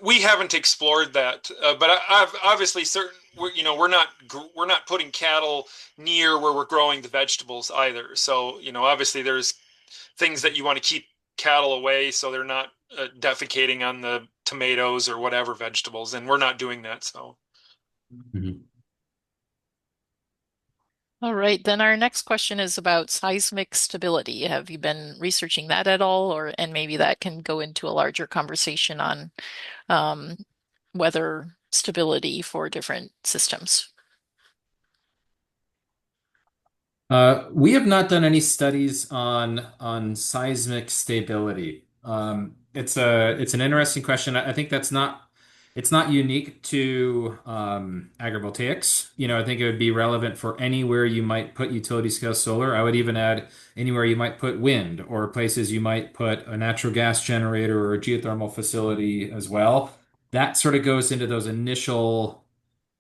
Speaker 3: We haven't explored that, but I've obviously certain we're not putting cattle near where we're growing the vegetables either. So obviously there's things that you want to keep cattle away so they're not defecating on the tomatoes or whatever vegetables, and we're not doing that. So
Speaker 2: Mhm.
Speaker 1: All right, then our next question is about seismic stability. Have you been researching that at all, and maybe that can go into a larger conversation on um, weather stability for different systems?
Speaker 2: We have not done any studies on seismic stability. It's an interesting question. I think it's not unique to agrivoltaics. I think it would be relevant for anywhere you might put utility scale solar. I would even add anywhere you might put wind or places you might put a natural gas generator or a geothermal facility as well. That sort of goes into those initial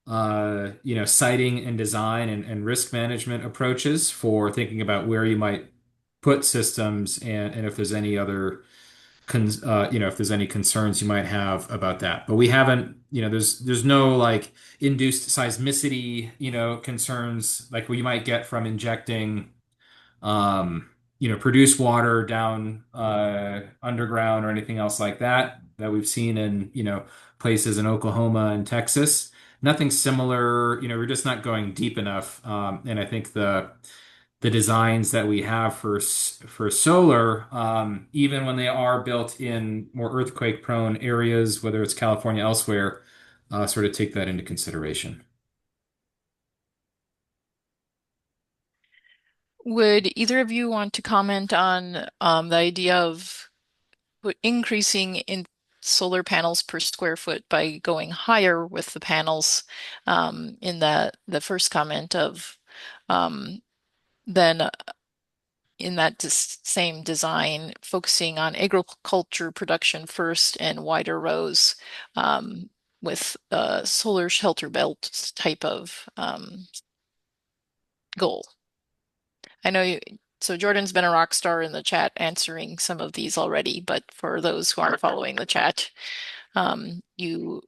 Speaker 2: siting and design and risk management approaches for thinking about where you might put systems and if there's any other if there's any concerns you might have about that. But we haven't, there's no like induced seismicity, concerns like what you might get from injecting produce water down underground or anything else like that we've seen in, places in Oklahoma and Texas. Nothing similar, we're just not going deep enough. And I think the designs that we have for solar, even when they are built in more earthquake prone areas, whether it's California elsewhere, sort of take that into consideration.
Speaker 1: Would either of you want to comment on the idea of increasing in solar panels per square foot by going higher with the panels in the first comment of um, then in that same design, focusing on agriculture production first and wider rows with solar shelter belt type of goal. I know so Jordan's been a rock star in the chat answering some of these already, but for those who aren't following the chat, you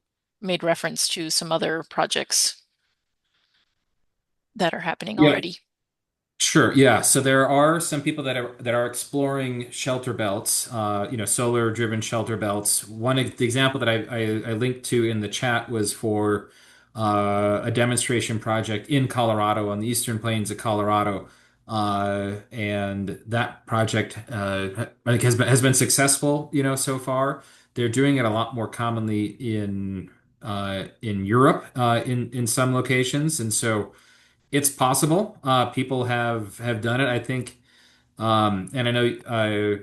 Speaker 1: made reference to some other projects that are happening
Speaker 2: Yeah.
Speaker 1: already.
Speaker 2: Sure. Yeah. So there are some people that are exploring shelter belts, solar driven shelter belts. The example that I linked to in the chat was for a demonstration project in Colorado on the eastern plains of Colorado. And that project I think has been successful, so far. They're doing it a lot more commonly in Europe, in some locations. And so it's possible. People have done it. I think, and I know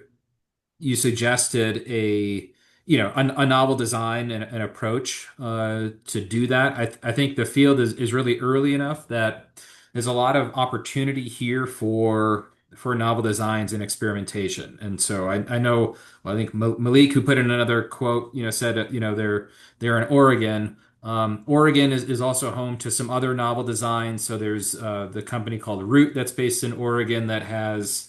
Speaker 2: you suggested a novel design and an approach to do that. I think the field is really early enough that there's a lot of opportunity here for novel designs and experimentation. And so I know, well, I think Malik, who put in another quote, said they're in Oregon. Oregon is also home to some other novel designs. So there's the company called Root that's based in Oregon that has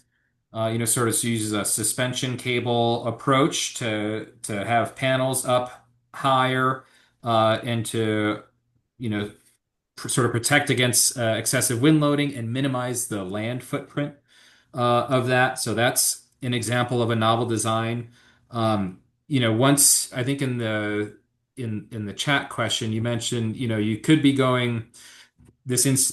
Speaker 2: sort of uses a suspension cable approach to have panels up higher and to, sort of protect against excessive wind loading and minimize the land footprint of that. So that's an example of a novel design. Once I think in the chat question you mentioned, you could be going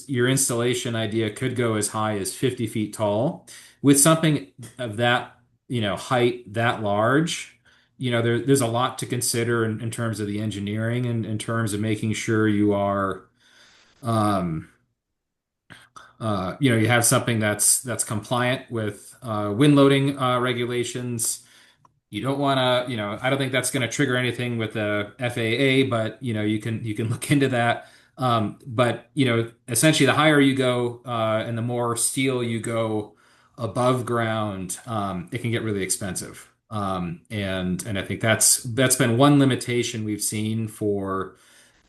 Speaker 2: your installation idea could go as high as 50 feet tall. With something of that, height that large, there's a lot to consider in terms of the engineering and in terms of making sure you are, um, you have something that's compliant with wind loading regulations. You don't want to, I don't think that's going to trigger anything with the FAA, but you can look into that. But essentially, the higher you go and the more steel you go above ground, it can get really expensive. And I think that's been one limitation we've seen for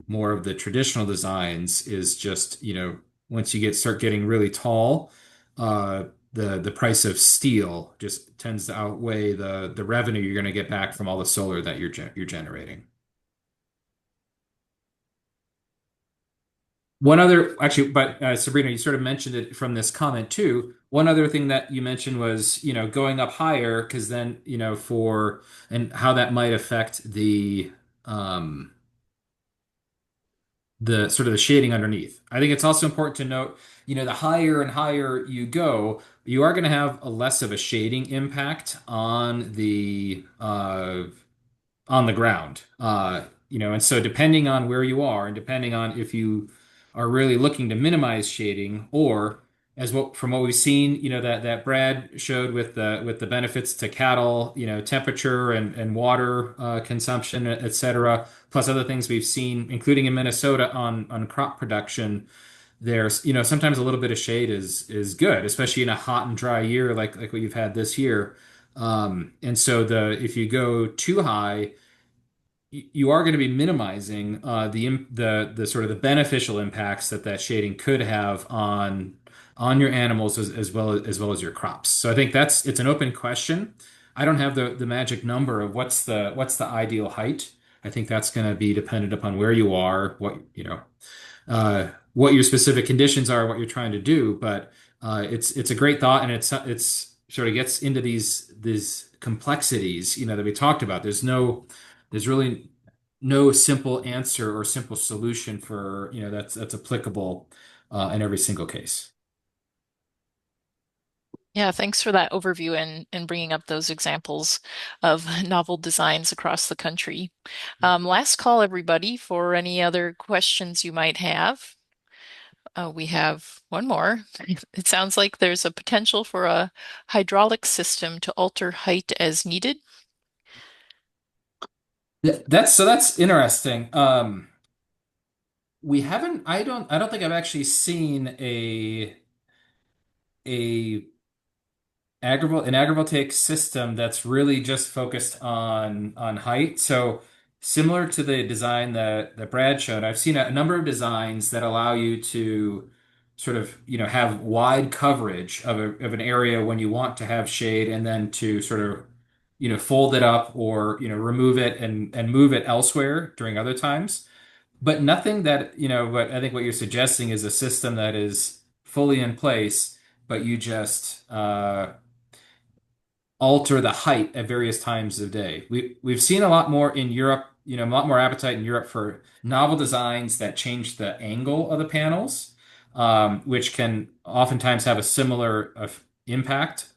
Speaker 2: more of the traditional designs is just, once you start getting really tall, uh, the price of steel just tends to outweigh the revenue you're going to get back from all the solar that you're generating. One other, actually, but Sabrina, you sort of mentioned it from this comment too. One other thing that you mentioned was, going up higher, because then, and how that might affect um, the sort of the shading underneath. I think it's also important to note, the higher and higher you go, you are going to have a less of a shading impact on the ground. And so depending on where you are and depending on if you are really looking to minimize shading or from what we've seen, that Brad showed with the benefits to cattle, temperature and water consumption, et cetera, plus other things we've seen, including in Minnesota on crop production, there's, sometimes a little bit of shade is good, especially in a hot and dry year like what you've had this year. And so if you go too high, you are going to be minimizing the sort of the beneficial impacts that shading could have on your animals as well as your crops. So I think it's an open question. I don't have the magic number of what's the ideal height. I think that's going to be dependent upon where you are, what your specific conditions are, what you're trying to do. But it's a great thought, and it's sort of gets into these complexities, that we talked about. There's really no simple answer or simple solution for, that's applicable in every single case.
Speaker 1: Yeah, thanks for that overview and bringing up those examples of novel designs across the country. Last call, everybody, for any other questions you might have. We have one more. It sounds like there's a potential for a hydraulic system to alter height as needed.
Speaker 2: That's interesting. We haven't, I don't think I've actually seen a an agrivoltaic system that's really just focused on height. So similar to the design that Brad showed, I've seen a number of designs that allow you to sort of, have wide coverage of an area when you want to have shade, and then to sort of, fold it up or, remove it and move it elsewhere during other times. but nothing that, but I think what you're suggesting is a system that is fully in place, but you just alter the height at various times of day. We've seen a lot more in Europe, a lot more appetite in Europe for novel designs that change the angle of the panels, which can oftentimes have a similar impact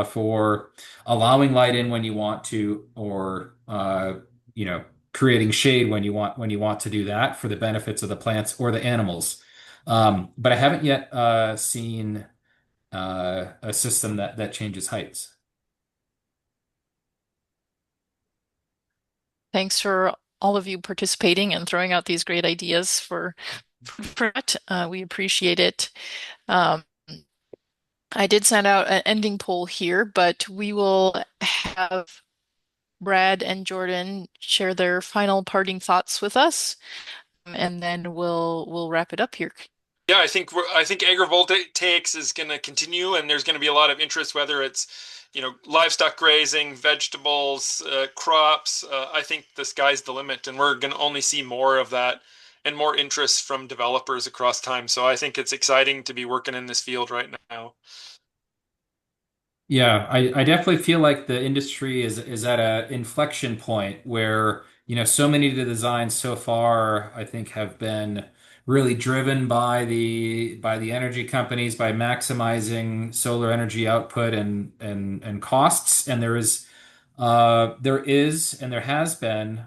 Speaker 2: for allowing light in when you want to, or creating shade when you want to do that for the benefits of the plants or the animals. But I haven't yet seen a system that changes heights.
Speaker 1: Thanks for all of you participating and throwing out these great ideas for that. We appreciate it. Um, I did send out an ending poll here, but we will have Brad and Jordan share their final parting thoughts with us, and then we'll wrap it up here.
Speaker 3: Yeah, I think agrivoltaics is going to continue, and there's going to be a lot of interest, whether it's livestock grazing, vegetables, crops. I think the sky's the limit, and we're going to only see more of that and more interest from developers across time. So I think it's exciting to be working in this field right now.
Speaker 2: Yeah, I definitely feel like the industry is at a inflection point where, so many of the designs so far, I think, have been really driven by the energy companies by maximizing solar energy output and costs. And there is and there has been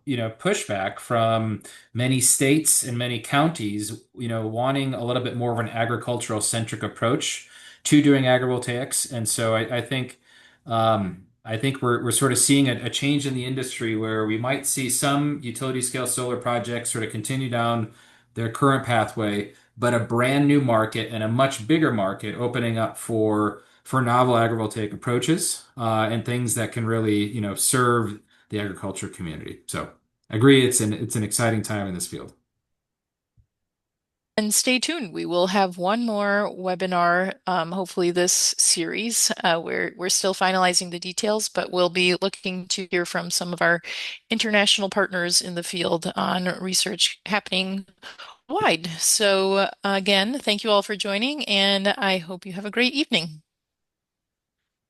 Speaker 2: pushback from many states and many counties, wanting a little bit more of an agricultural centric approach to doing agrivoltaics. And so I think we're sort of seeing a change in the industry where we might see some utility scale solar projects sort of continue down their current pathway, but a brand new market and a much bigger market opening up for novel agrivoltaic approaches and things that can really, serve the agriculture community. So I agree, it's an exciting time in this field.
Speaker 1: And stay tuned. We will have one more webinar, hopefully this series. We're still finalizing the details, but we'll be looking to hear from some of our international partners in the field on research happening wide. So again, thank you all for joining, and I hope you have a great evening.